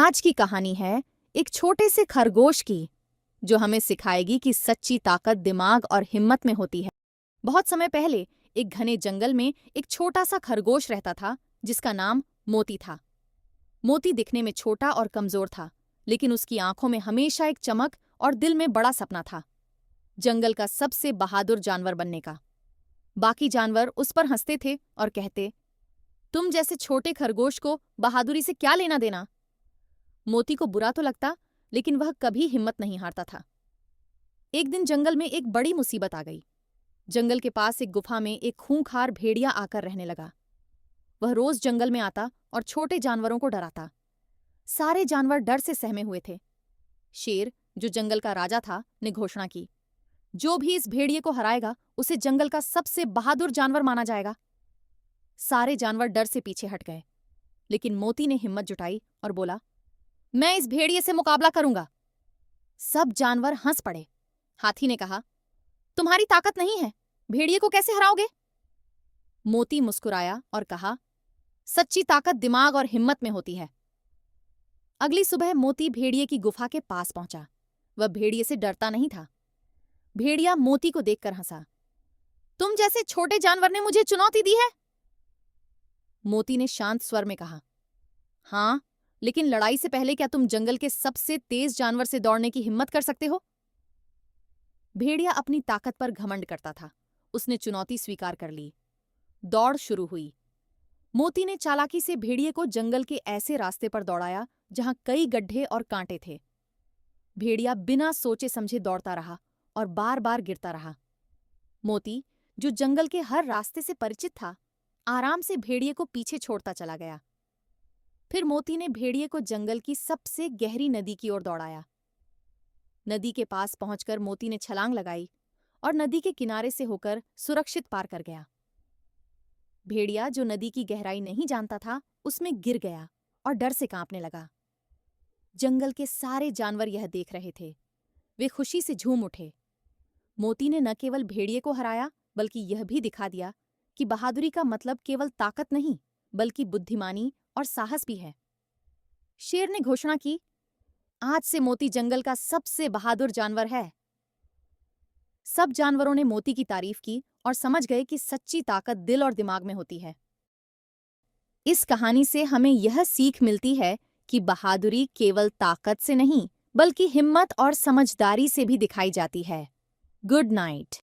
आज की कहानी है एक छोटे से खरगोश की, जो हमें सिखाएगी कि सच्ची ताकत दिमाग और हिम्मत में होती है। बहुत समय पहले एक घने जंगल में एक छोटा सा खरगोश रहता था, जिसका नाम मोती था। मोती दिखने में छोटा और कमजोर था, लेकिन उसकी आंखों में हमेशा एक चमक और दिल में बड़ा सपना था, जंगल का सबसे बहादुर जानवर बनने का। बाकी जानवर उस पर हंसते थे और कहते, तुम जैसे छोटे खरगोश को बहादुरी से क्या लेना देना। मोती को बुरा तो लगता, लेकिन वह कभी हिम्मत नहीं हारता था। एक दिन जंगल में एक बड़ी मुसीबत आ गई। जंगल के पास एक गुफा में एक खूंखार भेड़िया आकर रहने लगा। वह रोज जंगल में आता और छोटे जानवरों को डराता। सारे जानवर डर से सहमे हुए थे। शेर, जो जंगल का राजा था, ने घोषणा की, जो भी इस भेड़िए को हराएगा उसे जंगल का सबसे बहादुर जानवर माना जाएगा। सारे जानवर डर से पीछे हट गए, लेकिन मोती ने हिम्मत जुटाई और बोला, मैं इस भेड़िए से मुकाबला करूंगा। सब जानवर हंस पड़े। हाथी ने कहा, तुम्हारी ताकत नहीं है, भेड़िए को कैसे हराओगे? मोती मुस्कुराया और कहा, सच्ची ताकत दिमाग और हिम्मत में होती है। अगली सुबह मोती भेड़िए की गुफा के पास पहुंचा। वह भेड़िए से डरता नहीं था। भेड़िया मोती को देखकर हंसा, तुम जैसे छोटे जानवर ने मुझे चुनौती दी है? मोती ने शांत स्वर में कहा, हाँ, लेकिन लड़ाई से पहले क्या तुम जंगल के सबसे तेज जानवर से दौड़ने की हिम्मत कर सकते हो? भेड़िया अपनी ताकत पर घमंड करता था। उसने चुनौती स्वीकार कर ली। दौड़ शुरू हुई। मोती ने चालाकी से भेड़िए को जंगल के ऐसे रास्ते पर दौड़ाया जहां कई गड्ढे और कांटे थे। भेड़िया बिना सोचे समझे दौड़ता रहा और बार बार गिरता रहा। मोती, जो जंगल के हर रास्ते से परिचित था, आराम से भेड़िए को पीछे छोड़ता चला गया। फिर मोती ने भेड़िए को जंगल की सबसे गहरी नदी की ओर दौड़ाया। नदी के पास पहुंचकर मोती ने छलांग लगाई और नदी के किनारे से होकर सुरक्षित पार कर गया। भेड़िया, जो नदी की गहराई नहीं जानता था, उसमें गिर गया और डर से कांपने लगा। जंगल के सारे जानवर यह देख रहे थे। वे खुशी से झूम उठे। मोती ने न केवल भेड़िए को हराया, बल्कि यह भी दिखा दिया कि बहादुरी का मतलब केवल ताकत नहीं, बल्कि बुद्धिमानी और साहस भी है। शेर ने घोषणा की, आज से मोती जंगल का सबसे बहादुर जानवर है। सब जानवरों ने मोती की तारीफ की और समझ गए कि सच्ची ताकत दिल और दिमाग में होती है। इस कहानी से हमें यह सीख मिलती है कि बहादुरी केवल ताकत से नहीं, बल्कि हिम्मत और समझदारी से भी दिखाई जाती है। Good night.